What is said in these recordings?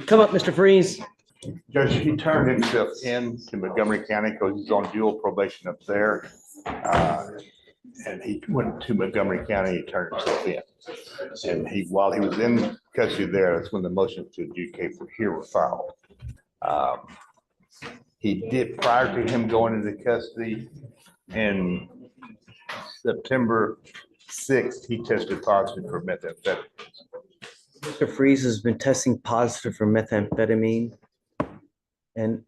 Come up, Mr. Freeze. Judge, he turned himself in to Montgomery County because he's on dual probation up there. And he went to Montgomery County, he turned himself in. And while he was in custody there, that's when the motions to adjudicate for here were filed. He did, prior to him going into custody in September 6th, he tested positive for methamphetamine. Mr. Freeze has been testing positive for methamphetamine. And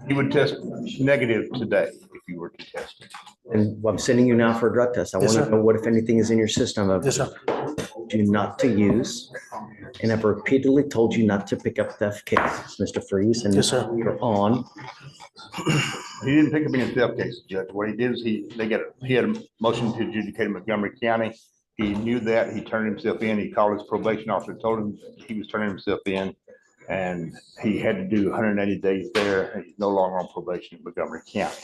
He would test negative today if you were to test it. I'm sending you now for a drug test. I want to know what, if anything, is in your system. I've told you not to use, and I've repeatedly told you not to pick up theft cases, Mr. Freeze. And you're on. He didn't pick up any theft cases, Judge. What he did is he had a motion to adjudicate in Montgomery County. He knew that. He turned himself in. He called his probation officer, told him he was turning himself in, and he had to do 180 days there. And he's no longer on probation in Montgomery County.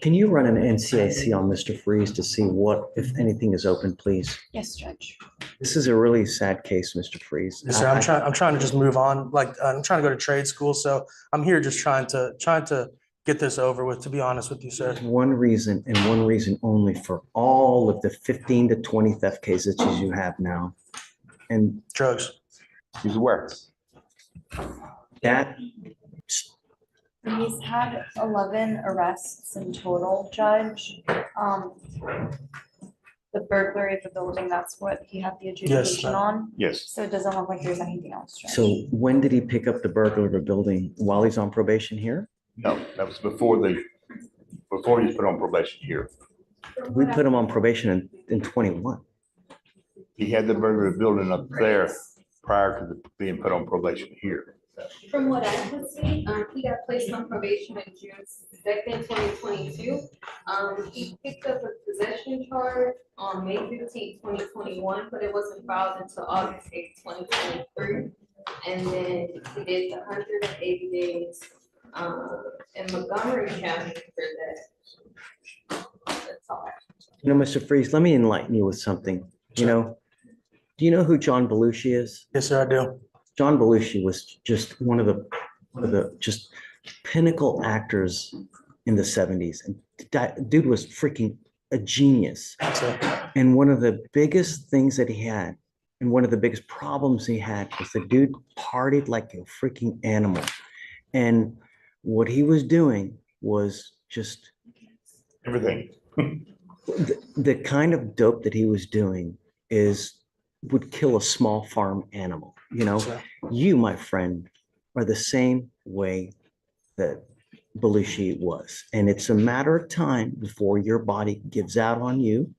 Can you run an NCIC on Mr. Freeze to see what, if anything, is open, please? Yes, Judge. This is a really sad case, Mr. Freeze. Yes, sir. I'm trying to just move on. Like, I'm trying to go to trade school, so I'm here just trying to get this over with, to be honest with you, sir. One reason, and one reason only, for all of the 15 to 20 theft cases that you have now. And Drugs. He's aware. that, He's had 11 arrests in total, Judge. The burglary of the building, that's what he had the adjudication on. Yes. So it doesn't look like there's anything else, Judge. so when did he pick up the burglar of a building? While he's on probation here? No, that was before he was put on probation here. We put him on probation in 21. He had the burglary building up there prior to being put on probation here. From what I could see, he got placed on probation in June 2nd, 2022. He picked up a possession charge on May 15th, 2021, but it wasn't filed until August 8th, 2023. And then he did the 180 days in Montgomery County for that. That's all. You know, Mr. Freeze, let me enlighten you with something. You know, do you know who John Belushi is? Yes, sir, I do. John Belushi was just one of the just pinnacle actors in the 70s. And that dude was freaking a genius. And one of the biggest things that he had, and one of the biggest problems he had, was the dude partied like a freaking animal. And what he was doing was just Everything. the kind of dope that he was doing would kill a small farm animal. You know, you, my friend, are the same way that Belushi was. And it's a matter of time before your body gives out on you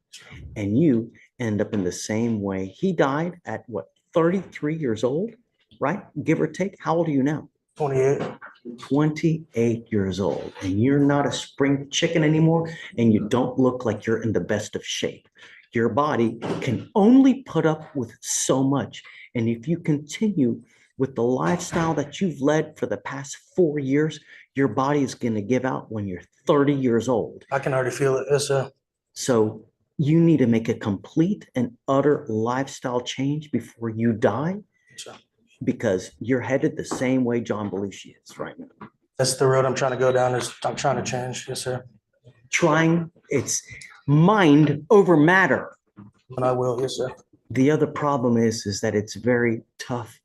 and you end up in the same way. He died at what, 33 years old, right? Give or take. How old are you now? 28. 28 years old, and you're not a spring chicken anymore, and you don't look like you're in the best of shape. Your body can only put up with so much. And if you continue with the lifestyle that you've led for the past 4 years, your body is going to give out when you're 30 years old. I can already feel it. Yes, sir. So you need to make a complete and utter lifestyle change before you die, Sure. because you're headed the same way John Belushi is right now. That's the road I'm trying to go down. I'm trying to change. Yes, sir. It's mind over matter. And I will. Yes, sir. The other problem is that it's very tough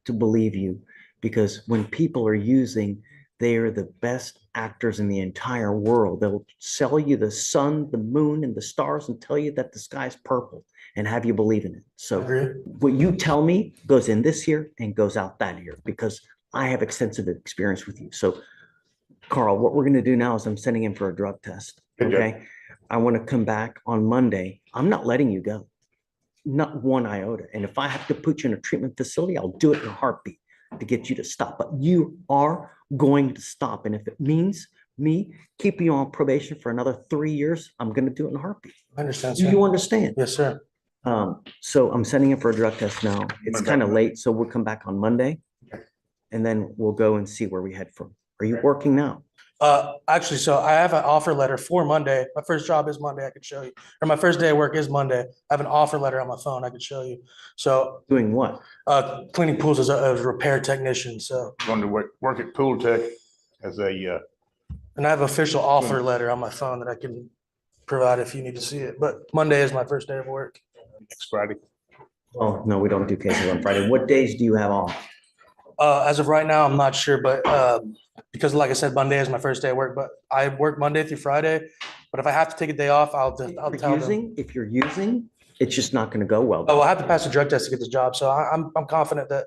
to believe you, because when people are using, they are the best actors in the entire world. They'll sell you the sun, the moon, and the stars and tell you that the sky's purple and have you believe in it. So what you tell me goes in this year and goes out that year, because I have extensive experience with you. So Carl, what we're going to do now is I'm sending him for a drug test. Okay. I want to come back on Monday. I'm not letting you go. Not one iota. And if I have to put you in a treatment facility, I'll do it in a heartbeat to get you to stop. But you are going to stop. And if it means me keeping you on probation for another 3 years, I'm going to do it in a heartbeat. I understand, Do sir. you understand? Yes, sir. So I'm sending him for a drug test now. It's kind of late, so we'll come back on Monday, and then we'll go and see where we head from. Are you working now? Actually, so I have an offer letter for Monday. My first job is Monday, I could show you. Or my first day of work is Monday. I have an offer letter on my phone, I could show you. So, Doing what? cleaning pools as a repair technician, so. Going to work at Pool Tech as a, And I have official offer letter on my phone that I can provide if you need to see it. But Monday is my first day of work. next Friday. Oh, no, we don't do cases on Friday. What days do you have off? As of right now, I'm not sure, but because like I said, Monday is my first day of work, but I work Monday through Friday. But if I have to take a day off, I'll tell them. If you're using, it's just not going to go well. Oh, I have to pass a drug test to get this job, so I'm confident that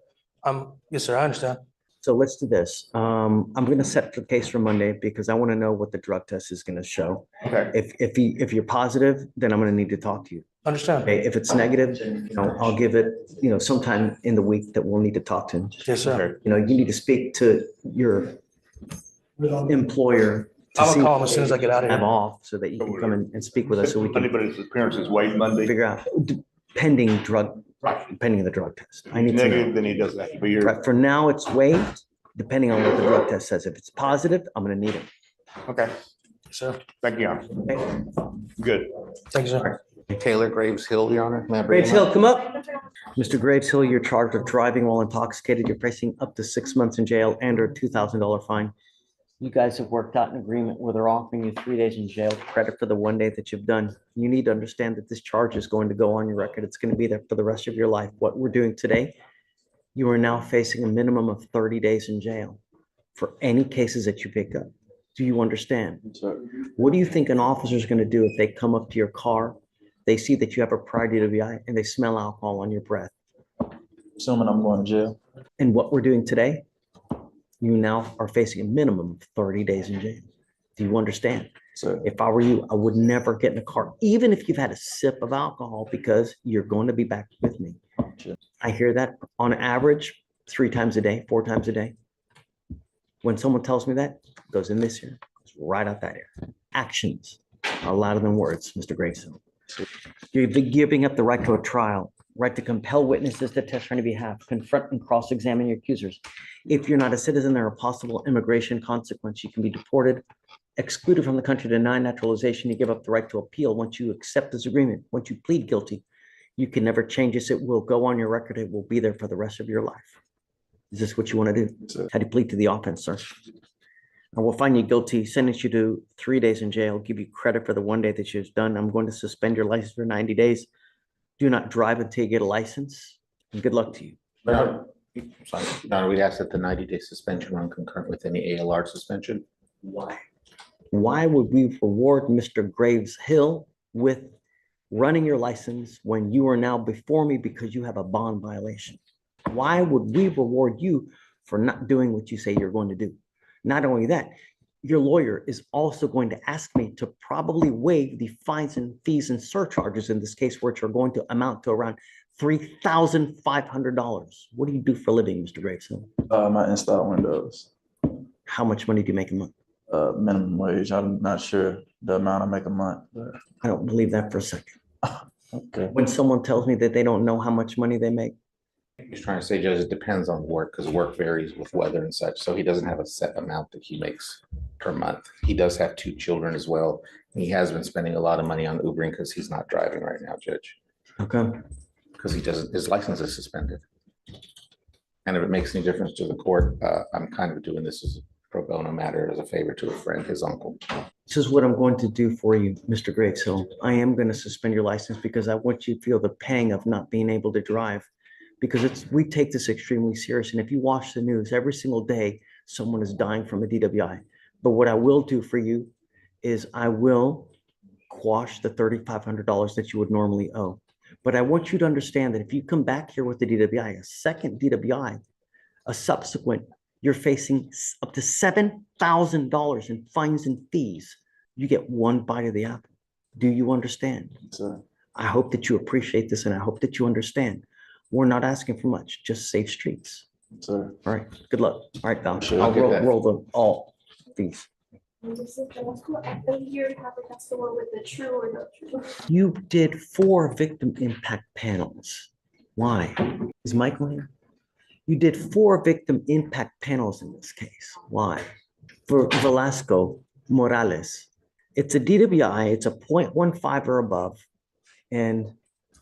yes, sir, I understand. So let's do this. I'm going to set the case for Monday because I want to know what the drug test is going to show. Okay. If you're positive, then I'm going to need to talk to you. Understand? Okay, if it's negative, I'll give it, sometime in the week that we'll need to talk to him. Yes, sir. Okay. You need to speak to your employer. to I'm see gonna call him as soon as I get out of have here. off so that you can come in and speak with us so we Monday, can but his appearance is Wade Monday. figure out pending the drug test. I need to Negative, know. then he doesn't have to be here. Right, for now, it's waived, depending on what the drug test says. If it's positive, I'm going to need it. Okay, Sir, thank you, Your Honor. Okay? Good. thank you, sir. Taylor Graves Hill, Your Honor. May I bring Graves him up? Hill, come up. Mr. Graves Hill, you're charged with driving while intoxicated. You're facing up to 6 months in jail and or $2,000 fine. You guys have worked out an agreement where they're offering you 3 days in jail, credit for the 1 day that you've done. You need to understand that this charge is going to go on your record. It's going to be there for the rest of your life. What we're doing today, you are now facing a minimum of 30 days in jail for any cases that you pick up. Do you understand? What do you think an officer is going to do if they come up to your car, they see that you have a prior DWI, and they smell alcohol on your breath? Assuming I'm going to jail. And what we're doing today, you now are facing a minimum of 30 days in jail. Do you understand? So If I were you, I would never get in a car, even if you've had a sip of alcohol, because you're going to be back with me. Sure. I hear that on average, 3 times a day, 4 times a day. When someone tells me that, it goes in this ear, goes right out that ear. Actions are louder than words, Mr. Grayson. You're giving up the right to a trial, right to compel witnesses to testify on your behalf, confront and cross-examine your accusers. If you're not a citizen, there are possible immigration consequence. You can be deported, excluded from the country, denied naturalization. You give up the right to appeal once you accept this agreement. Once you plead guilty, you can never change this. It will go on your record. It will be there for the rest of your life. Is this what you want to do? Sir. How do you plead to the offense, sir? I will find you guilty, sentence you to 3 days in jail, give you credit for the 1 day that you've done. I'm going to suspend your license for 90 days. Do not drive until you get a license, and good luck to you. Your Honor, sorry, Your Honor, we'd ask that the 90-day suspension run concurrent with any ALR suspension. Why? Why would we reward Mr. Graves Hill with running your license when you are now before me because you have a bond violation? Why would we reward you for not doing what you say you're going to do? Not only that, your lawyer is also going to ask me to probably waive the fines and fees and surcharges in this case, which are going to amount to around $3,500. What do you do for a living, Mr. Graves Hill? I install windows, How much money do you make a month? minimum wage. I'm not sure the amount I make a month, but I don't believe that for a second. okay. When someone tells me that they don't know how much money they make, He's trying to say, Judge, it depends on work because work varies with weather and such. So he doesn't have a set amount that he makes per month. He does have 2 children as well. He has been spending a lot of money on Ubering because he's not driving right now, Judge, okay? because he doesn't, his license is suspended. And if it makes any difference to the court, I'm kind of doing this as a pro bono matter as a favor to a friend, his uncle. This is what I'm going to do for you, Mr. Graves Hill. I am going to suspend your license because I want you to feel the pang of not being able to drive. Because we take this extremely serious. And if you watch the news, every single day, someone is dying from a DWI. But what I will do for you is I will quash the $3,500 that you would normally owe. But I want you to understand that if you come back here with the DWI, a second DWI, a subsequent, you're facing up to $7,000 in fines and fees. You get one bite of the apple. Do you understand? So I hope that you appreciate this and I hope that you understand. We're not asking for much, just safe streets. so All right, good luck. All right, Val, Sure, I'll I'll get that. roll them all fees. This is the school. I think you have that's the one with the true or not true. You did 4 victim impact panels. Why? Is Michael here? You did 4 victim impact panels in this case. Why? for Velasco Morales. It's a DWI, it's a 0.15 or above. And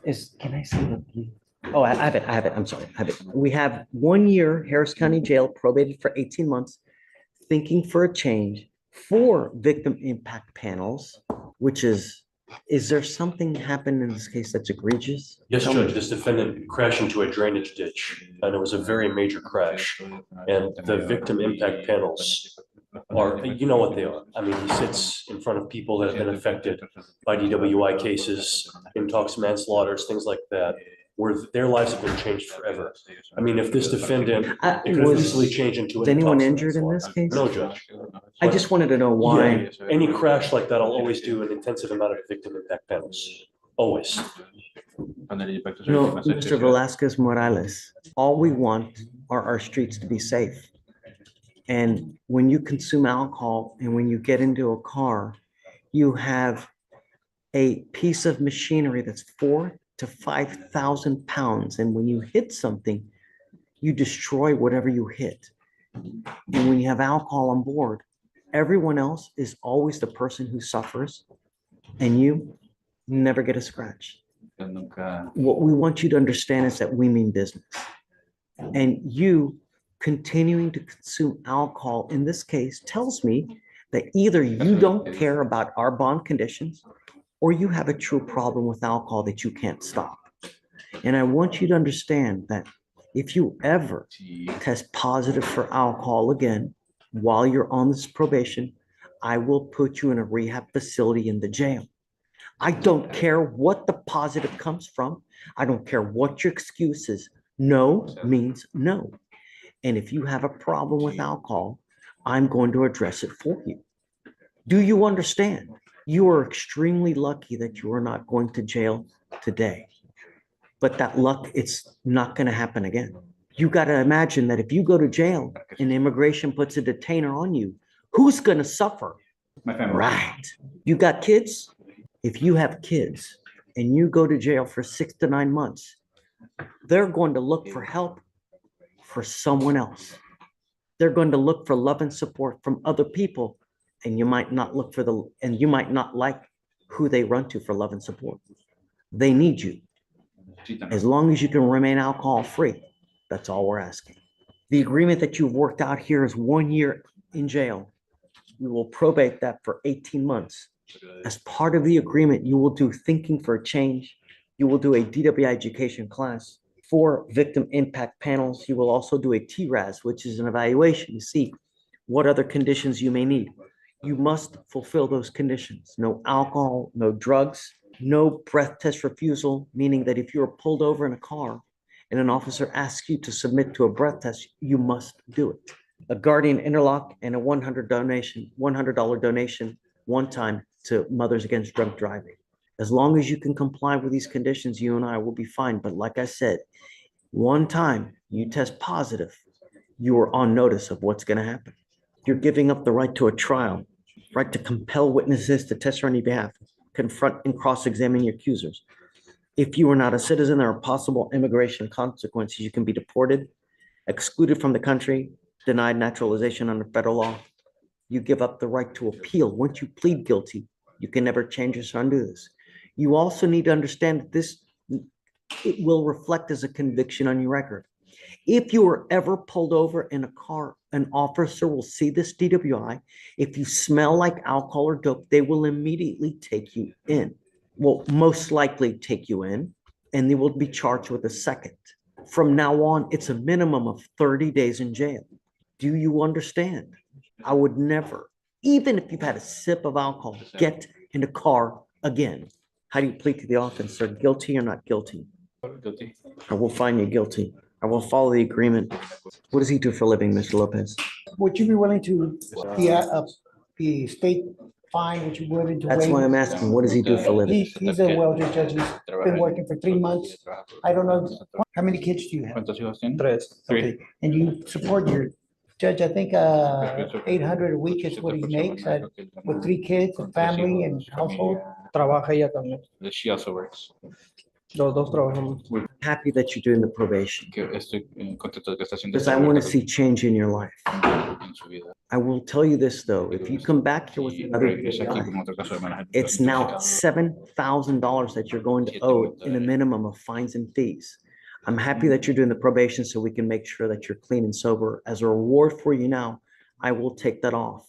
can I see it? Oh, I have it, I'm sorry, I have it. We have 1 year Harris County Jail probated for 18 months, thinking for a change, 4 victim impact panels, which is there something happened in this case that's egregious? Yes, Tell me. Judge, this defendant crashed into a drainage ditch, and it was a very major crash. And the victim impact panels are, you know what they are. I mean, he sits in front of people that have been affected by DWI cases, intox manslaughters, things like that, where their lives have been changed forever. I mean, if this defendant, it could have easily changed into Was an anyone intox injured in this manslaughter. case? No, Judge. I just wanted to know why. Yeah, any crash like that, I'll always do an intensive amount of victim impact panels, always. No, Mr. Velasquez Morales, all we want are our streets to be safe. And when you consume alcohol and when you get into a car, you have a piece of machinery that's 4,000 to 5,000 pounds. And when you hit something, you destroy whatever you hit. And when you have alcohol on board, everyone else is always the person who suffers, and you never get a scratch. What we want you to understand is that we mean business. And you continuing to consume alcohol in this case tells me that either you don't care about our bond conditions or you have a true problem with alcohol that you can't stop. And I want you to understand that if you ever test positive for alcohol again while you're on this probation, I will put you in a rehab facility in the jail. I don't care what the positive comes from. I don't care what your excuse is. No means no. And if you have a problem with alcohol, I'm going to address it for you. Do you understand? You are extremely lucky that you are not going to jail today. But that luck, it's not going to happen again. You got to imagine that if you go to jail and immigration puts a detainer on you, who's going to suffer? My family. Right. You got kids? If you have kids and you go to jail for 6 to 9 months, they're going to look for help for someone else. They're going to look for love and support from other people, and you might not look for and you might not like who they run to for love and support. They need you. As long as you can remain alcohol free, that's all we're asking. The agreement that you've worked out here is 1 year in jail. We will probate that for 18 months. As part of the agreement, you will do thinking for a change. You will do a DWI education class, 4 victim impact panels. You will also do a TRAS, which is an evaluation to see what other conditions you may need. You must fulfill those conditions. No alcohol, no drugs, no breath test refusal, meaning that if you're pulled over in a car and an officer asks you to submit to a breath test, you must do it. A guardian interlock and a $100 donation one time to Mothers Against Drunk Driving. As long as you can comply with these conditions, you and I will be fine. But like I said, one time you test positive, you are on notice of what's going to happen. You're giving up the right to a trial, right to compel witnesses to testify on your behalf, confront and cross-examine your accusers. If you are not a citizen, there are possible immigration consequences. You can be deported, excluded from the country, denied naturalization under federal law. You give up the right to appeal. Once you plead guilty, you can never change this or undo this. You also need to understand that it will reflect as a conviction on your record. If you are ever pulled over in a car, an officer will see this DWI. If you smell like alcohol or dope, they will immediately take you in. Will most likely take you in, and they will be charged with a second. From now on, it's a minimum of 30 days in jail. Do you understand? I would never, even if you've had a sip of alcohol, get in a car again. How do you plead to the offense, sir? Guilty or not guilty? Guilty. I will find you guilty. I will follow the agreement. What does he do for a living, Mr. Lopez? Would you be willing to be state fine, would you be willing to That's why waive? I'm asking, what does he do for a living? He's a welder judge, he's been working for 3 months. I don't know, how many kids do you have? ¿Cuántos hijos tiene? Tres. Okay, and you support your judge, I think, 800 a week is what he makes, with 3 kids, a family and household. Trabaja ella también. She also works. Los dos trabajamos. Happy that you're doing the probation que estoy contento de que está haciendo because esta I want to labor see change in your life. en su vida. I will tell you this though, if you come back here with Si another regresa aquí DUI, con otro caso de manejo it's now intoxicado, $7,000 that you're going to owe in a minimum of fines and fees. I'm happy that you're doing the probation so we can make sure that you're clean and sober. As a reward for you now, I will take that off.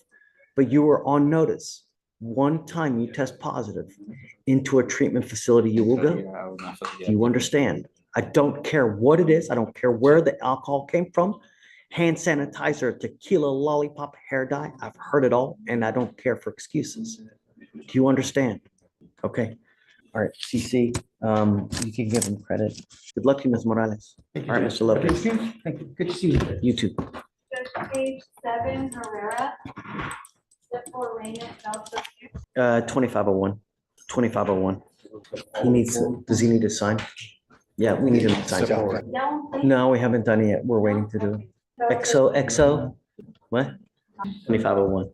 But you were on notice. One time you test positive into a treatment facility, you will go. entraría a una facilidad Do you understand? I don't care what it is. I don't care where the alcohol came from. Hand sanitizer, tequila, lollipop, hair dye. I've heard it all, and I don't care for excuses. Do you understand? Okay. All right, CC, you can give him credit. Good luck to you, Ms. Morales. Thank All right, Judge. Mr. Lopez. Thank you. Good to see you. You too. Judge, page 7, Herrera. Step 4, Raymond, Delta. 2501. 2501. He needs, does he need to sign? Yeah, we need him to sign. Don't. No, we haven't done it yet. We're waiting to do it. XO, what? 2501.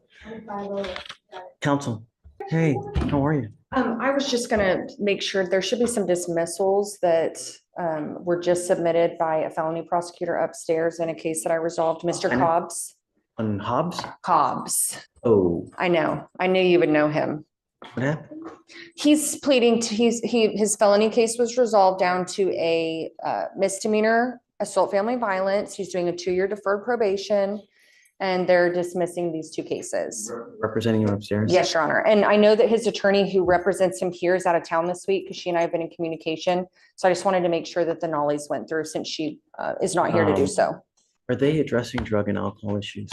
Counsel, hey, how are you? I was just gonna make sure there should be some dismissals that were just submitted by a felony prosecutor upstairs in a case that I resolved, Mr. I know. Cobbs. On Hobbs? Cobbs. Oh, I know. I knew you would know him. what happened? He's pleading to, his felony case was resolved down to a misdemeanor assault family violence. He's doing a 2-year deferred probation. And they're dismissing these 2 cases. Representing you upstairs? Yes, Your Honor. And I know that his attorney who represents him here is out of town this week because she and I have been in communication. So I just wanted to make sure that the nollies went through since she is not here to do so. Are they addressing drug and alcohol issues?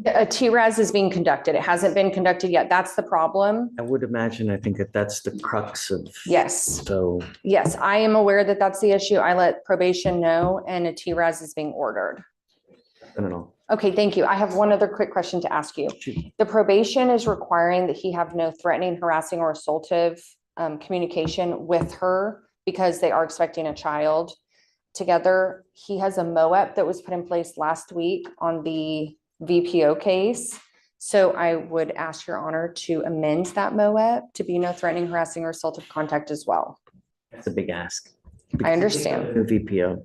A TRAS is being conducted. It hasn't been conducted yet. That's the problem. I would imagine, I think that that's the crux of. Yes. So, Yes, I am aware that that's the issue. I let probation know and a TRAS is being ordered. I don't know. Okay, thank you. I have one other quick question to ask you. Shoot. The probation is requiring that he have no threatening, harassing, or assaultive communication with her because they are expecting a child together. He has a MOAP that was put in place last week on the VPO case. So I would ask Your Honor to amend that MOAP to be no threatening, harassing, or assaultive contact as well. That's a big ask. I understand. The VPO.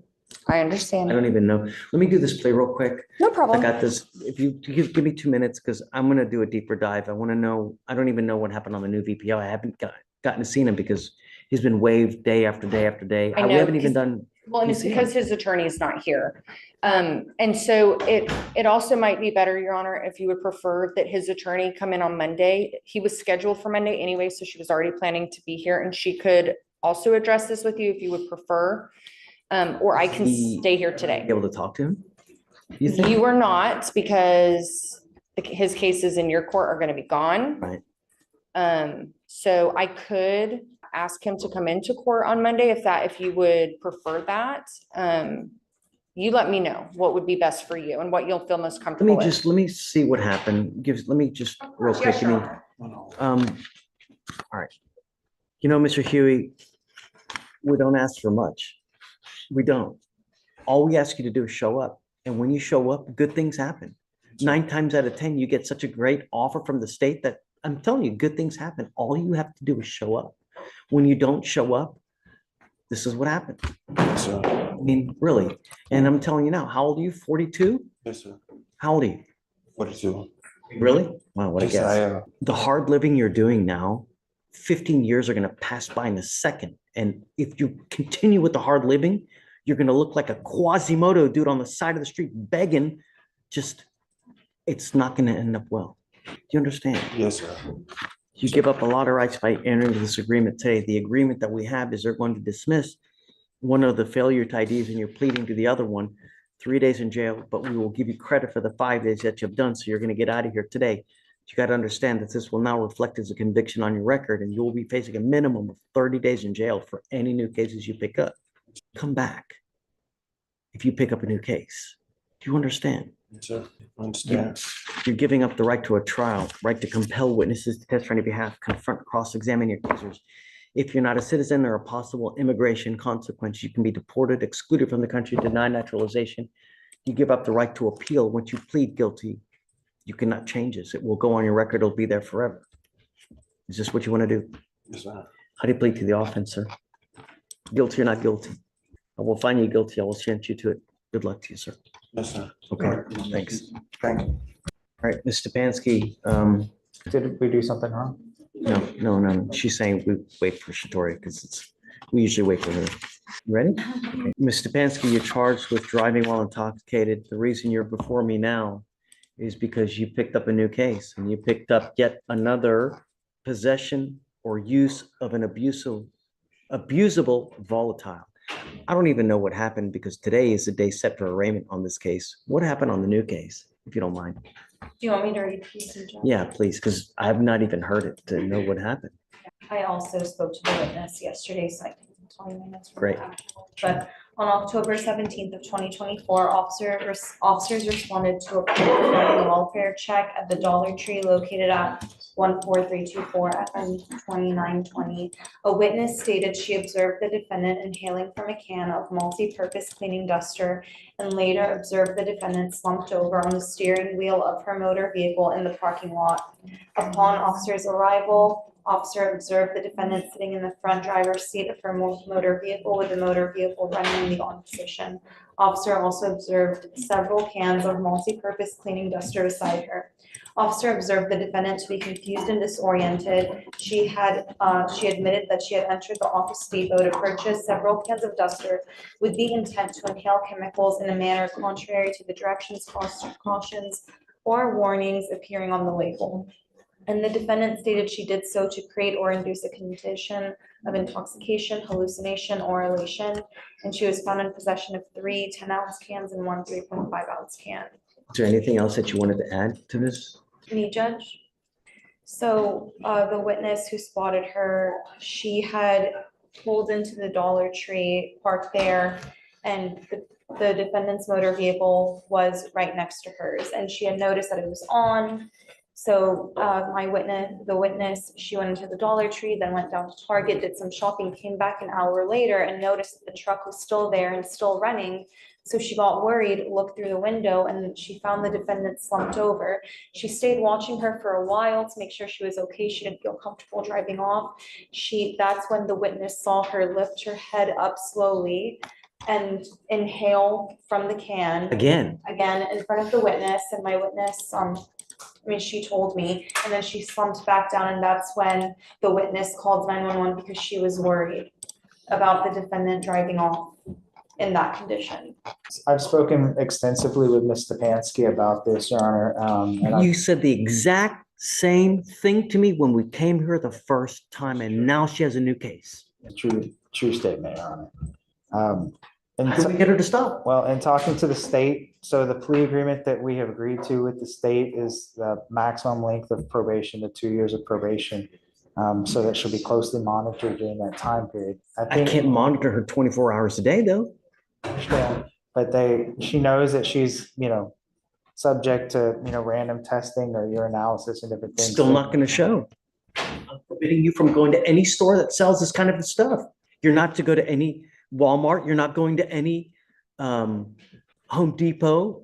I I understand. don't even know. Let me do this play real quick. No I problem. got this. If you give me 2 minutes, because I'm gonna do a deeper dive. I want to know, I don't even know what happened on the new VPO. I haven't gotten to see him because he's been waived day after day after day. I We know, haven't even 'cause- done, Well, and it's You see because his attorney is not here. And so it also might be better, Your Honor, if you would prefer that his attorney come in on Monday. He was scheduled for Monday anyway, so she was already planning to be here and she could also address this with you if you would prefer. Or I can He- stay here today. be able to talk to him? You think? You are not because his cases in your court are going to be gone. Right. So I could ask him to come into court on Monday if you would prefer that. You let me know what would be best for you and what you'll feel most comfortable with. Let me see what happened. Let me just real quick, Yes, give me, Your Honor. all right. You know, Mr. Huey, we don't ask for much. We don't. All we ask you to do is show up. And when you show up, good things happen. 9 times out of 10, you get such a great offer from the state that I'm telling you, good things happen. All you have to do is show up. When you don't show up, this is what happens. So, I mean, really. And I'm telling you now, how old are you? 42? yes, sir. How old are you? 42. Really? Wow, what a Yes, I guess. am. The hard living you're doing now, 15 years are going to pass by in a second. And if you continue with the hard living, you're going to look like a Quasimodo dude on the side of the street begging. Just, it's not going to end up well. Do you understand? Yes, sir. You give up a lot of rights by entering this agreement today. The agreement that we have is they're going to dismiss one of the failure to IDs and you're pleading to the other one, 3 days in jail, but we will give you credit for the 5 days that you've done. So you're going to get out of here today. You got to understand that this will now reflect as a conviction on your record and you will be facing a minimum of 30 days in jail for any new cases you pick up. Come back if you pick up a new case. Do you understand? Yes, sir. I understand. You're giving up the right to a trial, right to compel witnesses to testify on your behalf, confront, cross-examine your accusers. If you're not a citizen, there are possible immigration consequences. You can be deported, excluded from the country, denied naturalization. You give up the right to appeal once you plead guilty. You cannot change this. It will go on your record. It'll be there forever. Is this what you want to do? Yes, sir. How do you plead to the offense, sir? Guilty or not guilty? I will find you guilty. I will send you to it. Good luck to you, sir. Yes, sir. Okay, thanks. Thank you. All right, Ms. Stepanski, Did we do something wrong? no. She's saying we wait for Shatori because we usually wait for her. You ready? Okay. Ms. Stepanski, you're charged with driving while intoxicated. The reason you're before me now is because you picked up a new case and you picked up yet another possession or use of an abusable volatile. I don't even know what happened because today is the day set for arraignment on this case. What happened on the new case, if you don't mind? Do you want me to repeat some? Yeah, please, because I have not even heard it to know what happened. I also spoke to the witness yesterday, so I can tell you minutes. from Great. the actual. But on October 17th of 2024, officers responded to a call regarding a welfare check at the Dollar Tree located at 14324 FM 2920. A witness stated she observed the defendant inhaling from a can of multi-purpose cleaning duster and later observed the defendant slumped over on the steering wheel of her motor vehicle in the parking lot. Upon officers' arrival, officer observed the defendant sitting in the front driver's seat of her motor vehicle with the motor vehicle running in the on position. Officer also observed several cans of multi-purpose cleaning duster beside her. Officer observed the defendant to be confused and disoriented. She admitted that she had entered the office depot to purchase several cans of duster with the intent to inhale chemicals in a manner contrary to the directions, cautions, or warnings appearing on the label. And the defendant stated she did so to create or induce a condition of intoxication, hallucination, or elation. And she was found in possession of 3 10-ounce cans and 1 3.5-ounce can. Is there anything else that you wanted to add to this? Me, Judge? So the witness who spotted her, she had pulled into the Dollar Tree, parked there, and the defendant's motor vehicle was right next to hers. And she had noticed that it was on. So the witness, she went into the Dollar Tree, then went down to Target, did some shopping, came back an hour later and noticed that the truck was still there and still running. So she got worried, looked through the window, and she found the defendant slumped over. She stayed watching her for a while to make sure she was okay. She didn't feel comfortable driving off. That's when the witness saw her lift her head up slowly and inhale from the can. Again, In front of the witness, and my witness, she told me, and then she slumped back down, and that's when the witness called 911 because she was worried about the defendant driving off in that condition. I've spoken extensively with Ms. Stepanski about this, Your Honor. you said the exact same thing to me when we came here the first time, and now she has a new case. True statement, Your Honor. How do we get her to stop? Well, in talking to the state, so the plea agreement that we have agreed to with the state is the maximum length of probation to 2 years of probation. So that she'll be closely monitored during that time period. I can't monitor her 24 hours a day, though. Yeah, but she knows that she's, subject to, random testing or urinalysis and different things. Still not going to show. I'm forbidding you from going to any store that sells this kind of stuff. You're not to go to any Walmart. You're not going to any Home Depot.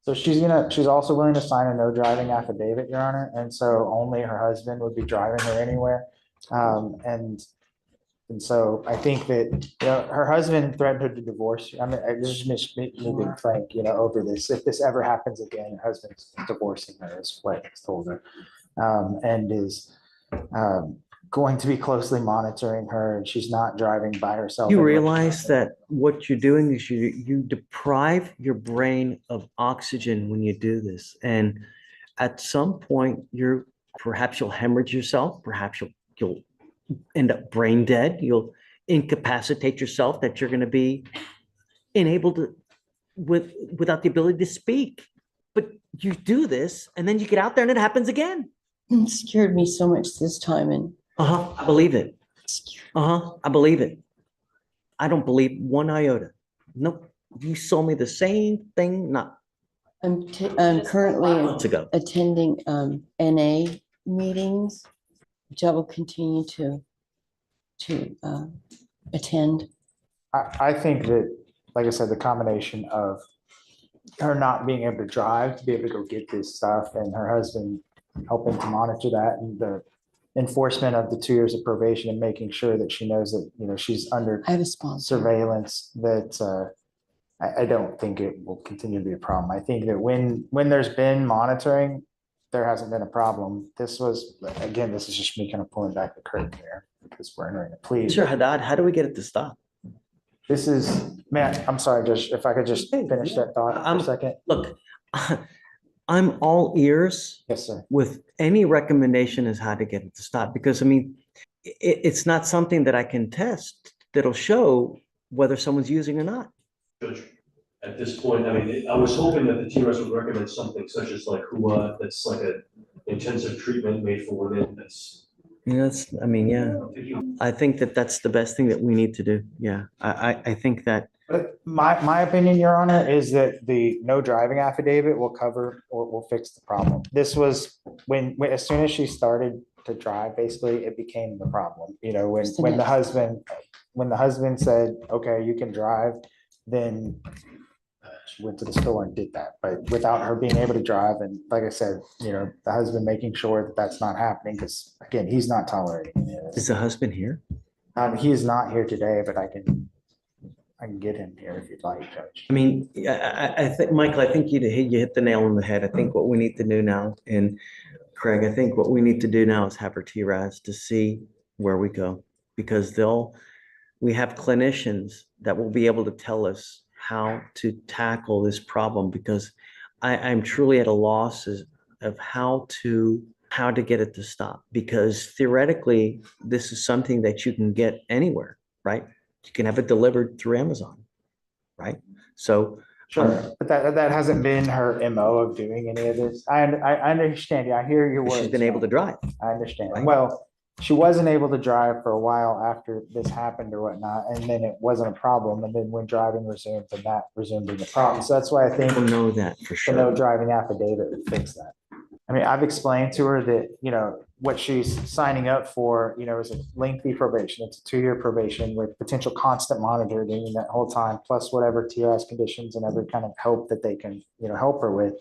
So she's also willing to sign a no driving affidavit, Your Honor, and so only her husband would be driving her anywhere. And so I think that, her husband threatened her to divorce. This is me being frank, over this. If this ever happens again, her husband's divorcing her, is what he's told her. And is going to be closely monitoring her, and she's not driving by herself. You realize that what you're doing is you deprive your brain of oxygen when you do this. And at some point, perhaps you'll hemorrhage yourself, perhaps you'll end up brain dead, you'll incapacitate yourself, that you're going to be unable to, without the ability to speak. But you do this, and then you get out there and it happens again. It scared me so much this time, and I believe it. I believe it. I don't believe one iota. Nope. You sold me the same thing. I'm currently months ago. attending NA meetings, which I will continue to attend. I think that, like I said, the combination of her not being able to drive to be able to go get this stuff, and her husband helping to monitor that, and the enforcement of the 2 years of probation and making sure that she knows that, she's under I have a sponsor. surveillance, that I don't think it will continue to be a problem. I think that when there's been monitoring, there hasn't been a problem. This is just me kind of pulling back the curtain here because we're entering a plea. Mr. Haddad, how do we get it to stop? This is, man, I'm sorry, Judge, if I could just finish that thought for a second. Look, I'm all ears Yes, sir. with any recommendation as how to get it to stop, because I mean, it's not something that I can test that'll show whether someone's using or not. Judge, at this point, I mean, I was hoping that the TRS would recommend something such as like HUA, that's like a intensive treatment made for women, that's. I mean, yeah, I think that that's the best thing that we need to do. Yeah, I think that. But my opinion, Your Honor, is that the no driving affidavit will cover or will fix the problem. This was as soon as she started to drive, basically, it became the problem. When the husband said, okay, you can drive, then she went to the store and did that. But without her being able to drive, and like I said, the husband making sure that that's not happening, because again, he's not tolerating any of Is this. the husband here? He is not here today, but I can get him here if you'd like, Judge. I mean, I think, Michael, I think you hit the nail on the head. I think what we need to do now, and Craig, I think what we need to do now is have our TRAS to see where we go, because we have clinicians that will be able to tell us how to tackle this problem, because I'm truly at a loss of how to get it to stop, because theoretically, this is something that you can get anywhere, right? You can have it delivered through Amazon, right? So. Sure, but that hasn't been her MO of doing any of this. I understand you. I hear your words. She's been able to drive. I understand. Right. Well, she wasn't able to drive for a while after this happened or whatnot, and then it wasn't a problem. And then when driving resumed, then that resumed being a problem. So that's why I think I don't know that for the no sure. driving affidavit would fix that. I mean, I've explained to her that, what she's signing up for, is a lengthy probation. It's a 2-year probation with potential constant monitoring that whole time, plus whatever TRS conditions and every kind of help that they can, help her with.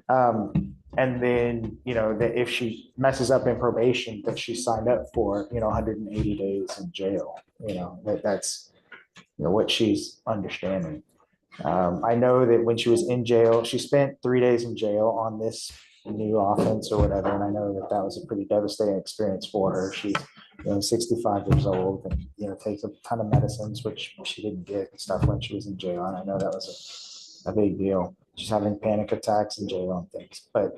And then, that if she messes up in probation, that she signed up for, 180 days in jail, that's what she's understanding. I know that when she was in jail, she spent 3 days in jail on this new offense or whatever. And I know that was a pretty devastating experience for her. She's 65 years old and takes a ton of medicines, which she didn't get and stuff when she was in jail. And I know that was a big deal. She's having panic attacks in jail and things. But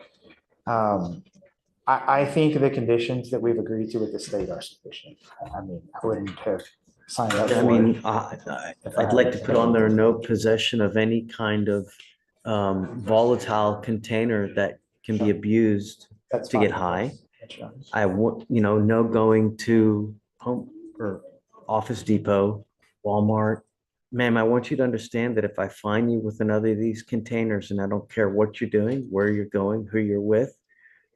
I think the conditions that we've agreed to with the state are sufficient. I mean, I wouldn't have signed up for I it. mean, I'd like to put on there no possession of any kind of volatile container that can be abused That's to get fine. high. That's fine. I want, no going to Home or Office Depot, Walmart. Ma'am, I want you to understand that if I find you with another of these containers, and I don't care what you're doing, where you're going, who you're with,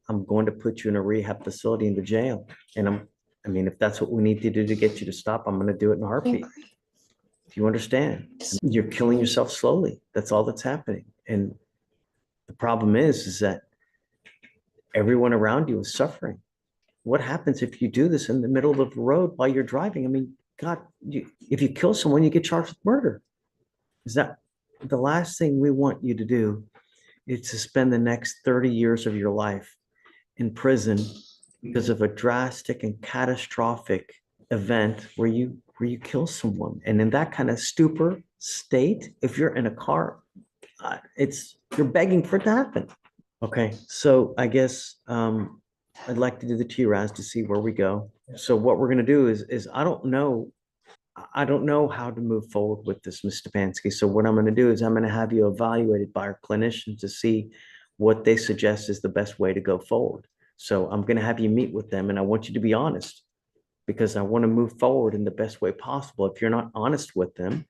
I'm going to put you in a rehab facility in the jail. And if that's what we need to do to get you to stop, I'm going to do it in a heartbeat. Do you understand? You're killing yourself slowly. That's all that's happening. And the problem is that everyone around you is suffering. What happens if you do this in the middle of the road while you're driving? I mean, God, if you kill someone, you get charged with murder. Is that the last thing we want you to do? Is to spend the next 30 years of your life in prison because of a drastic and catastrophic event where you kill someone. And in that kind of stupor state, if you're in a car, you're begging for it to happen. Okay, so I guess I'd like to do the TRAS to see where we go. So what we're gonna do is I don't know how to move forward with this, Ms. Stepanski. So what I'm gonna do is I'm gonna have you evaluated by our clinicians to see what they suggest is the best way to go forward. So I'm gonna have you meet with them, and I want you to be honest, because I want to move forward in the best way possible. If you're not honest with them,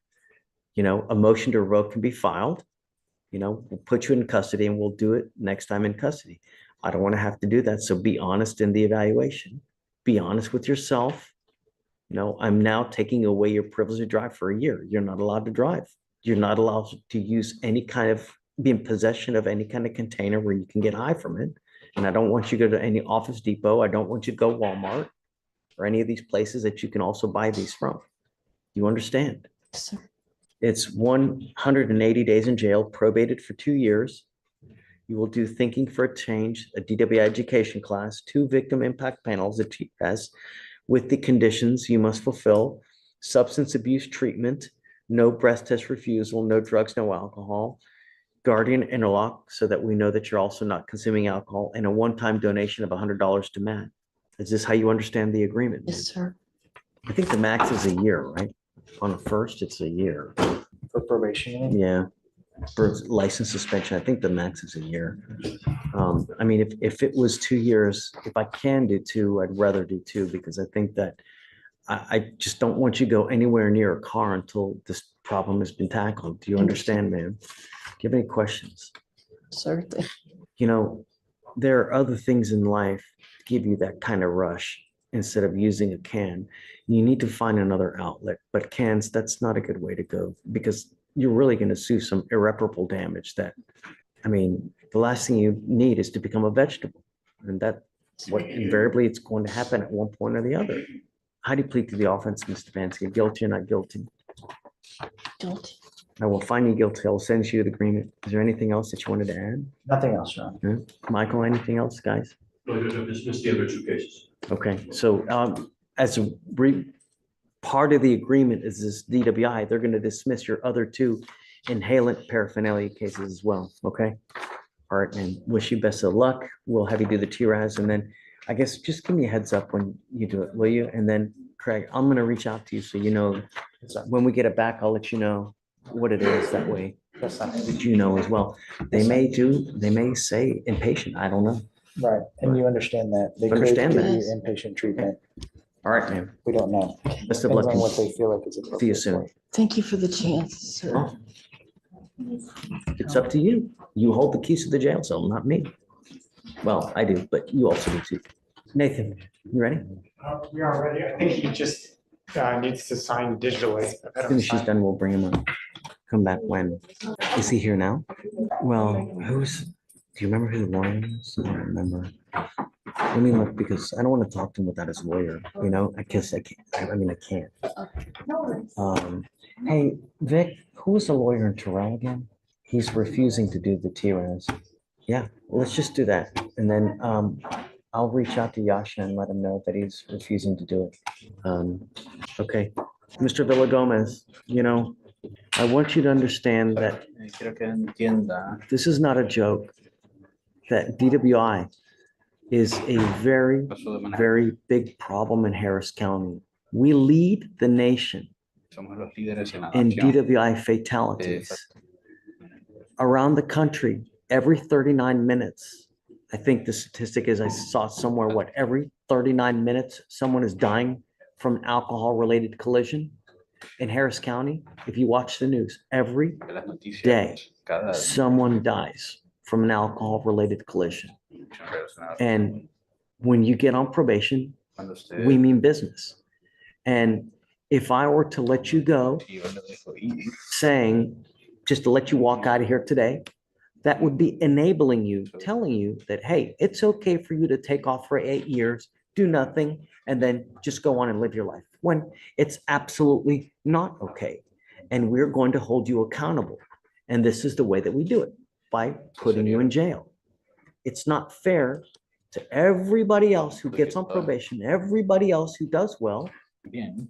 a motion to revoke can be filed. We'll put you in custody, and we'll do it next time in custody. I don't want to have to do that. So be honest in the evaluation. Be honest with yourself. I'm now taking away your privilege to drive for a year. You're not allowed to drive. You're not allowed to use be in possession of any kind of container where you can get high from it. And I don't want you to go to any Office Depot. I don't want you to go Walmart or any of these places that you can also buy these from. You understand? Sir. It's 180 days in jail, probated for 2 years. You will do thinking for a change, a DWI education class, 2 victim impact panels, a TS, with the conditions you must fulfill: substance abuse treatment, no breath test refusal, no drugs, no alcohol, guardian interlock so that we know that you're also not consuming alcohol, and a one-time donation of $100 to Matt. Is this how you understand the agreement? Yes, sir. I think the max is a year, right? On the first, it's a year. For probation, you mean? Yeah. For license suspension, I think the max is a year. I mean, if it was 2 years, if I can do 2, I'd rather do 2 because I think that I just don't want you to go anywhere near a car until this problem has been tackled. Do you understand, man? Do you have any questions? Sir, You know, there are other things in life to give you that kind of rush instead of using a can. You need to find another outlet, but cans, that's not a good way to go because you're really going to sue some irreparable damage that, I mean, the last thing you need is to become a vegetable. And that's what invariably it's going to happen at one point or the other. How do you plead to the offense, Mr. Vansky? Guilty or not guilty? guilty. I will find you guilty. I'll send you the agreement. Is there anything else that you wanted to add? Nothing else, John. Michael, anything else, guys? No, just the other 2 cases. Okay, so as a part of the agreement is this DWI, they're going to dismiss your other 2 inhalant paraphernalia cases as well, okay? All right, man, wish you best of luck. We'll have you do the TRAS and then I guess just give me a heads up when you do it, will you? And then Craig, I'm gonna reach out to you so you know, when we get it back, I'll let you know what it is that way. That's not, That you know as well. They may say inpatient, I don't know. right, and you understand that. They could Understand give that. you inpatient treatment. All right, man. We don't know. Best of Depends luck. on what they feel like is See you appropriate. soon. Thank you for the chance, sir. Oh. It's up to you. You hold the keys to the jail cell, not me. Well, I do, but you also do too. Nathan, you ready? We are ready. I think he just needs to sign digitally. As soon as she's done, we'll bring him up. Come back when? Is he here now? Well, do you remember who the lawyer is? I don't remember. Let me look because I don't want to talk to him without his lawyer, you know, I guess I can't, I mean, I can't. Hey, Vic, who was the lawyer in Terrell again? He's refusing to do the TRAS. Yeah, well, let's just do that. And then I'll reach out to Yasha and let him know that he's refusing to do it. Okay, Mr. Villagomez, you know, I want you to understand that Quiero que entienda. this is not a joke, that DWI is a very, very big problem in Harris County. We lead the nation Somos los líderes en la in nación. DWI fatalities. Around the country, every 39 minutes, I think the statistic is I saw somewhere, what, every 39 minutes, someone is dying from an alcohol-related collision in Harris County. If you watch the news, every De las noticias, day, cada someone dies from an alcohol-related collision. relacionado. And when you get on probation, Cuando usted- we mean business. And if I were to let you go Si yo le dejo ir, saying, just to let you walk out of here today, that would be enabling you, telling you that, hey, it's okay for you to take off for 8 years, do nothing, and then just go on and live your life, when it's absolutely not okay. And we're going to hold you accountable. And this is the way that we do it, by putting you in jail. It's not fair to everybody else who gets on probation, everybody else who does well, bien.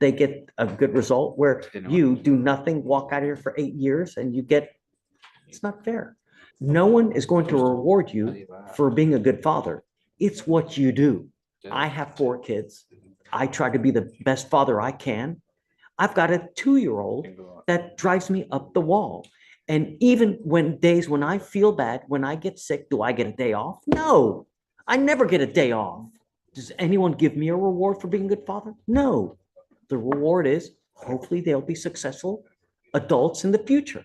they get a good result where you do nothing, walk out of here for 8 years and you get, it's not fair. No one is going to reward you for being a good father. It's what you do. I have 4 kids. I try to be the best father I can. I've got a 2-year-old that drives me up the wall. And even when days when I feel bad, when I get sick, do I get a day off? No, I never get a day off. Does anyone give me a reward for being a good father? No. The reward is hopefully they'll be successful adults in the future.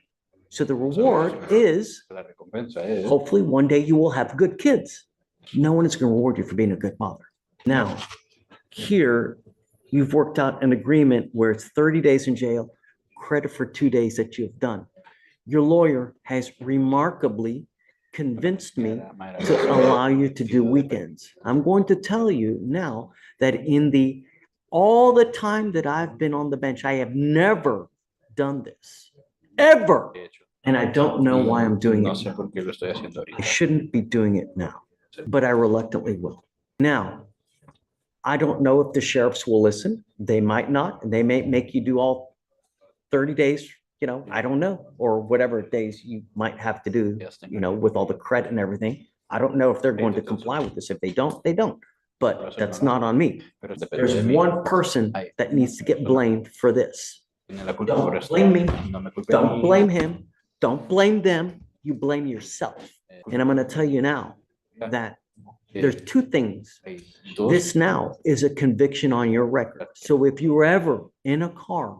So the reward is La recompensa es. hopefully one day you will have good kids. No one is going to reward you for being a good father. Now, here you've worked out an agreement where it's 30 days in jail, credit for 2 days that you've done. Your lawyer has remarkably convinced me to allow you to do weekends. I'm going to tell you now that all the time that I've been on the bench, I have never done this, ever. And I don't know why I'm doing No it sé now. por qué lo estoy haciendo I ahorita. shouldn't be doing it now, but I reluctantly will. Now, I don't know if the sheriffs will listen. They might not, and they may make you do all 30 days, I don't know, or whatever days you might have to do, with all the credit and everything. I don't know if they're going to comply with this. If they don't, they don't. But that's not on me. There's one person that needs to get blamed for this. Don't blame me. Don't blame him. Don't blame them. You blame yourself. And I'm going to tell you now that there's two things. This now is a conviction on your record. So if you were ever in a car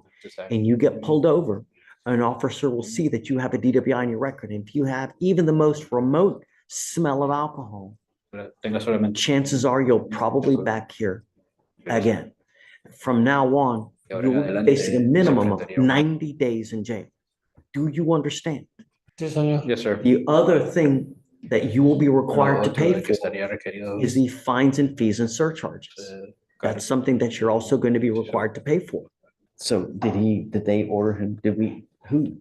and you get pulled over, an officer will see that you have a DWI on your record. And if you have even the most remote smell of alcohol, chances are you'll probably back here again. From now on, you're facing a minimum of 90 days in jail. Do you understand? Yes, sir. The other thing that you will be required to pay for is the fines and fees and surcharges. That's something that you're also going to be required to pay for. So did they order him? Who?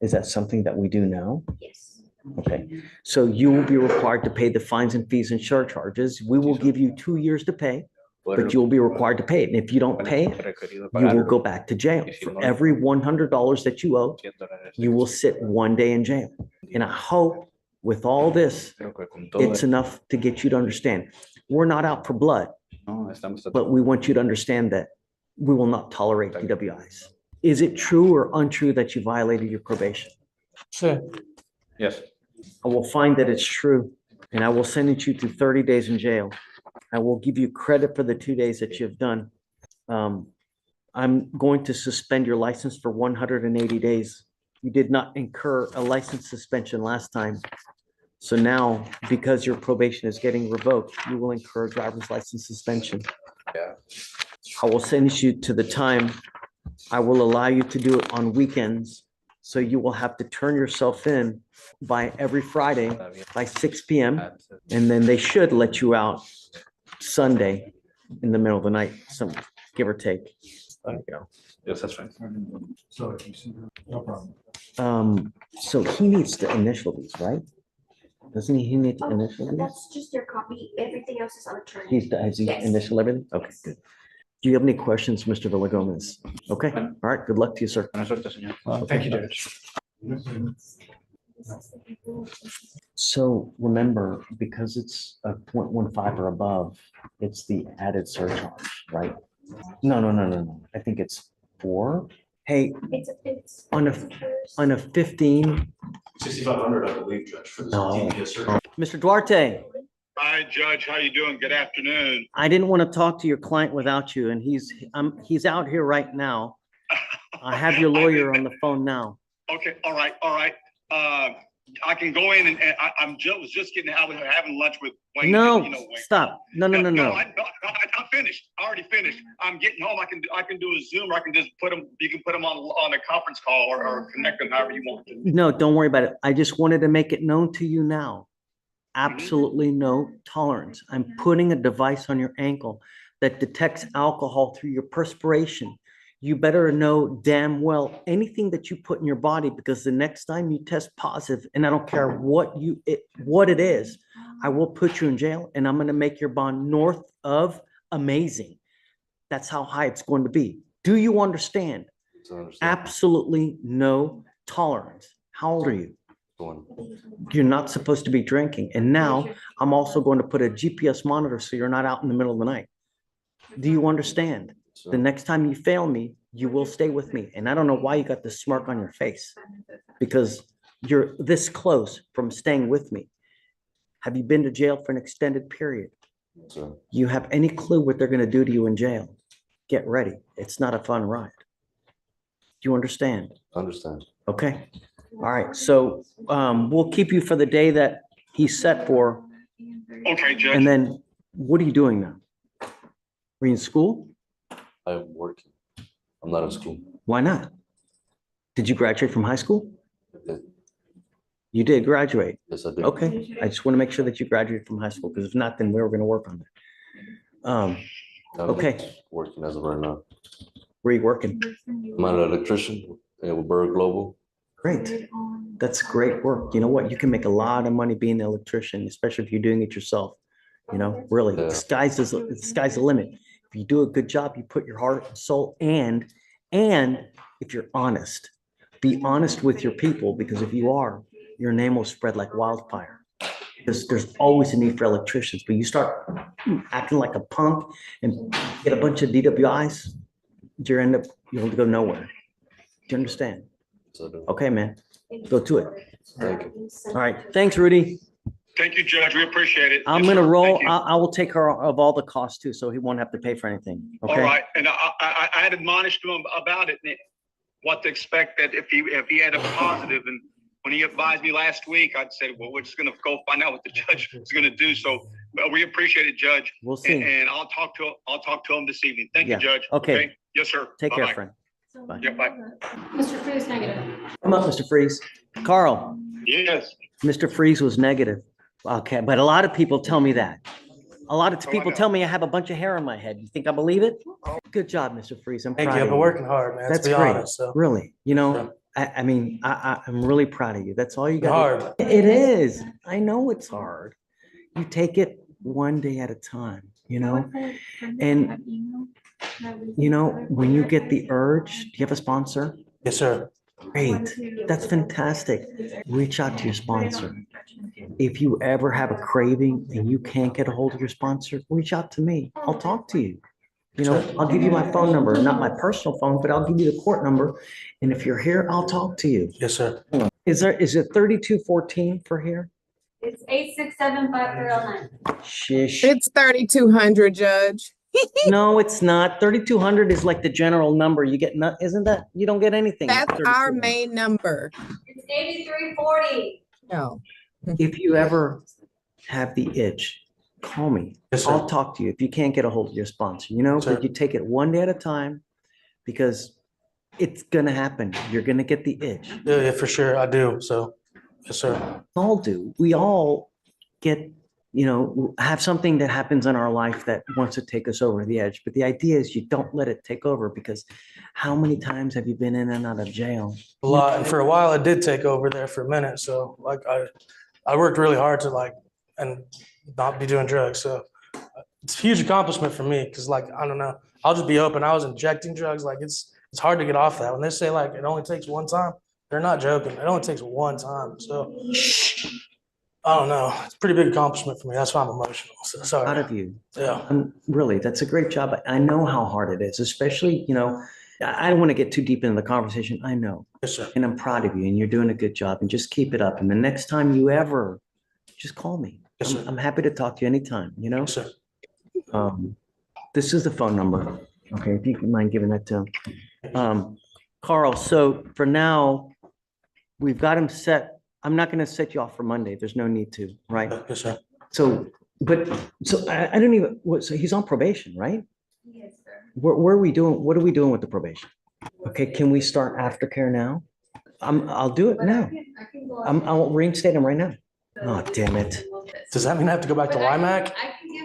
Is that something that we do now? Yes. Okay, so you will be required to pay the fines and fees and surcharges. We will give you 2 years to pay, but you'll be required to pay it. And if you don't pay it, you will go back to jail. For every $100 that you owe, you will sit 1 day in jail. And I hope with all this, it's enough to get you to understand. We're not out for blood, but we want you to understand that we will not tolerate DWIs. Is it true or untrue that you violated your probation? Sure. Yes. I will find that it's true, and I will send you to 30 days in jail. I will give you credit for the 2 days that you've done. I'm going to suspend your license for 180 days. You did not incur a license suspension last time. So now, because your probation is getting revoked, you will incur a driver's license suspension. Yeah. I will send you to the time. I will allow you to do it on weekends. So you will have to turn yourself in by every Friday by 6 p.m. And then they should let you out Sunday in the middle of the night, some give or take. There you go. Yes, that's fine. No problem. So he needs to initial these, right? Doesn't he need to initial these? That's just your copy. Everything else is on attorney. Has he Yes. initial everything? Okay, good. Do you have any questions, Mr. Villagomez? Okay, all right, good luck to you, sir. Thank you, Judge. So remember, because it's a 0.15 or above, it's the added surcharge, right? No. I think it's 4. Hey, It's. on a 15, 6,500, I believe, Judge, for this No. DPS surgery. Mr. Duarte, Hi, Judge. How you doing? Good afternoon. I didn't want to talk to your client without you, and he's out here right now. I have your lawyer on the phone now. Okay, all right. I can go in and was just having lunch with Wayne. No, Wayne. stop. No. I'm finished. I already finished. I'm getting home. I can do a Zoom, or I can just you can put them on a conference call or connect them however you want to. No, don't worry about it. I just wanted to make it known to you now. Absolutely no tolerance. I'm putting a device on your ankle that detects alcohol through your perspiration. You better know damn well anything that you put in your body, because the next time you test positive, and I don't care what it is, I will put you in jail, and I'm going to make your bond north of amazing. That's how high it's going to be. Do you understand? Absolutely no tolerance. How old are you? You're not supposed to be drinking. And now I'm also going to put a GPS monitor so you're not out in the middle of the night. Do you understand? The next time you fail me, you will stay with me. And I don't know why you got this smirk on your face, because you're this close from staying with me. Have you been to jail for an extended period? You have any clue what they're going to do to you in jail? Get ready. It's not a fun ride. Do you understand? Understand. Okay. All right. So we'll keep you for the day that he's set for. Okay, Judge. And then what are you doing now? Are you in school? I'm working. I'm not in school. Why not? Did you graduate from high school? You did graduate. Yes, I did. Okay, I just want to make sure that you graduated from high school, because if not, then we were going to work on it. I'm Okay, working as of right now. where you working? I'm an electrician with Berg Global. Great. That's great work. You know what? You can make a lot of money being an electrician, especially if you're doing it yourself. You know, really, Yeah. the sky's the limit. If you do a good job, you put your heart and soul, and if you're honest, be honest with your people, because if you are, your name will spread like wildfire. Because there's always a need for electricians, but you start acting like a punk and get a bunch of DWIs, you'll go nowhere. Do you understand? So I do. Okay, man, go to it. Thank you. All right, thanks, Rudy. Thank you, Judge. We appreciate it. I'm Yes, gonna sir. roll. Thank you. I will take care of all the costs too, so he won't have to pay for anything. All Okay. right, and I had admonished him about it, and what to expect, that if he had a positive, and when he advised me last week, I'd said, well, we're just gonna go find out what the judge is gonna do. So we appreciate it, Judge. We'll see. And I'll talk to him this evening. Thank you, Yeah. Judge. Okay. Yes, sir. Take care, Bye-bye. friend. Bye. Yeah, bye. Mr. Freeze negative. Come up, Mr. Freeze. Carl, Yes. Mr. Freeze was negative. Okay, but a lot of people tell me that. A lot of Oh, I people know. tell me I have a bunch of hair on my head. You think I believe it? Good job, Mr. Freeze. I'm Thank proud you. of I've been you. working hard, man. That's To be great. honest, so. Really, you know, Yeah. I mean, I'm really proud of you. That's all you got. Hard. It is. I know it's hard. You take it one day at a time, you know? And, you know, when you get the urge, do you have a sponsor? Yes, sir. Great. That's fantastic. Reach out to your sponsor. If you ever have a craving and you can't get a hold of your sponsor, reach out to me. I'll talk to you. You know, I'll give you my phone number, not my personal phone, but I'll give you the court number. And if you're here, I'll talk to you. Yes, sir. Is it 3214 for here? It's 8675309. Shish. It's 3,200, Judge. No, it's not. 3200 is like the general number. You get not, isn't that? You don't get anything. at That's our 3200. main number. It's 8340. No. If you ever have the itch, call me. Yes, sir. I'll talk to you if you can't get a hold of your sponsor, you know, Sir. but you take it one day at a time, because it's gonna happen. You're gonna get the itch. Yeah, yeah, for sure. I do. So, yes, sir. We all do. We all get, you know, have something that happens in our life that wants to take us over the edge. But the idea is you don't let it take over, because how many times have you been in and out of jail? A lot. And for a while, it did take over there for a minute. So, like, I worked really hard to and not be doing drugs. So, it's a huge accomplishment for me, because, like, I don't know. I'll just be open. I was injecting drugs. Like, it's hard to get off that. When they say, like, it only takes one time, they're not joking. It only takes one time. So, I don't know. It's a pretty big accomplishment for me. That's why I'm emotional. So, sorry. Out of you. Yeah. Really, that's a great job. I know how hard it is, especially, you know, I don't want to get too deep into the conversation. I know. Yes, sir. And I'm proud of you, and you're doing a good job, and just keep it up. And the next time you ever, just call me. Yes, sir. I'm happy to talk to you anytime, you know? Yes, sir. This is the phone number. Okay, if you can mind giving that to him. Carl, so for now, we've got him set. I'm not gonna set you off for Monday. There's no need to, right? Yes, sir. So, I don't even, so he's on probation, right? Yes, sir. Where are we doing? What are we doing with the probation? Okay, can we start aftercare now? I'll do it now. I can go. I'll reinstate him right now. Oh, damn it. Does that mean I have to go back to YMAC?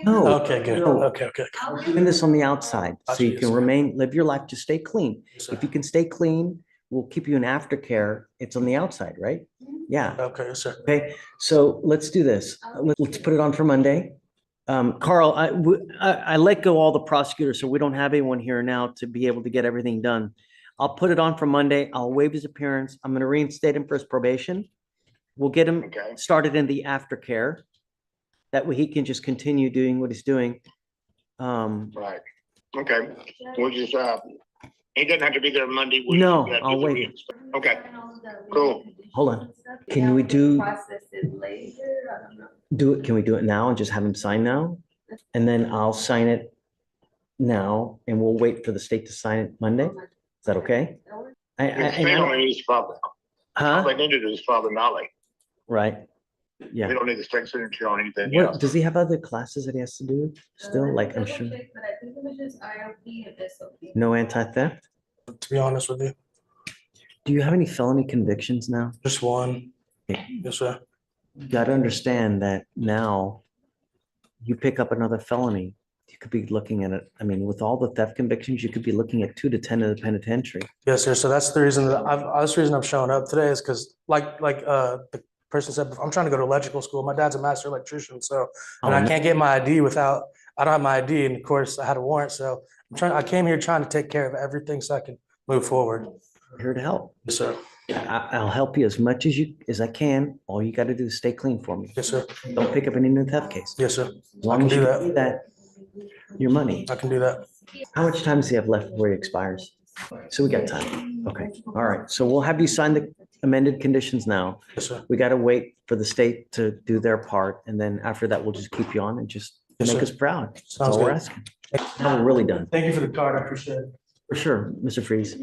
No. Okay, good. No. Okay. We're doing this on the outside, so Gotcha, you yes, can sir. live your life, just stay clean. Yes, sir. If you can stay clean, we'll keep you in aftercare. It's on the outside, right? Yeah. Okay, yes, sir. Okay, so let's do this. Let's put it on for Monday. Carl, I let go all the prosecutors, so we don't have anyone here now to be able to get everything done. I'll put it on for Monday. I'll waive his appearance. I'm gonna reinstate him for his probation. We'll get him Okay. started in the aftercare. That way he can just continue doing what he's doing. Right. Okay. We'll just, he doesn't have to be there Monday. We'll No, just, I'll do the wait. reinspection. Okay. Cool. Hold on. Can we do Process it later. I don't know. Can we do it now and just have him sign now? And then I'll sign it now and we'll wait for the state to sign it Monday? Is that okay? The state only needs father. All Huh? they need to do is Father Nolly. Right. They Yeah. don't need the state signature on anything What, else. does he have other classes that he has to do still? Like, I'm Double sure, check, but I think it was just IOP and SOP. no anti-theft? To be honest with you, Do you have any felony convictions now? just one. Yes, sir. You got to understand that now you pick up another felony, you could be looking at it. I mean, with all the theft convictions, you could be looking at 2 to 10 in the penitentiary. Yes, sir. So that's the reason that's the reason I'm showing up today is because the person said, I'm trying to go to electrical school. My dad's a master electrician, so, and Oh, I no. can't get my ID I don't have my ID, and of course I had a warrant, so I came here trying to take care of everything so I can move forward. Here to help. Yes, sir. I'll help you as much as I can. All you got to do is stay clean for me. Yes, sir. Don't pick up any new theft case. Yes, sir. As long as you can do that, your money. I can do that. How much time does he have left before he expires? So we got time. Okay. All right. So we'll have you sign the amended conditions now. Yes, sir. We got to wait for the state to do their part. And then after that, we'll just keep you on and just Yes, make sir. us proud. That's Sounds all we're good. asking. Now we're really done. Thank you for the card. I appreciate it. For sure, Mr. Freeze.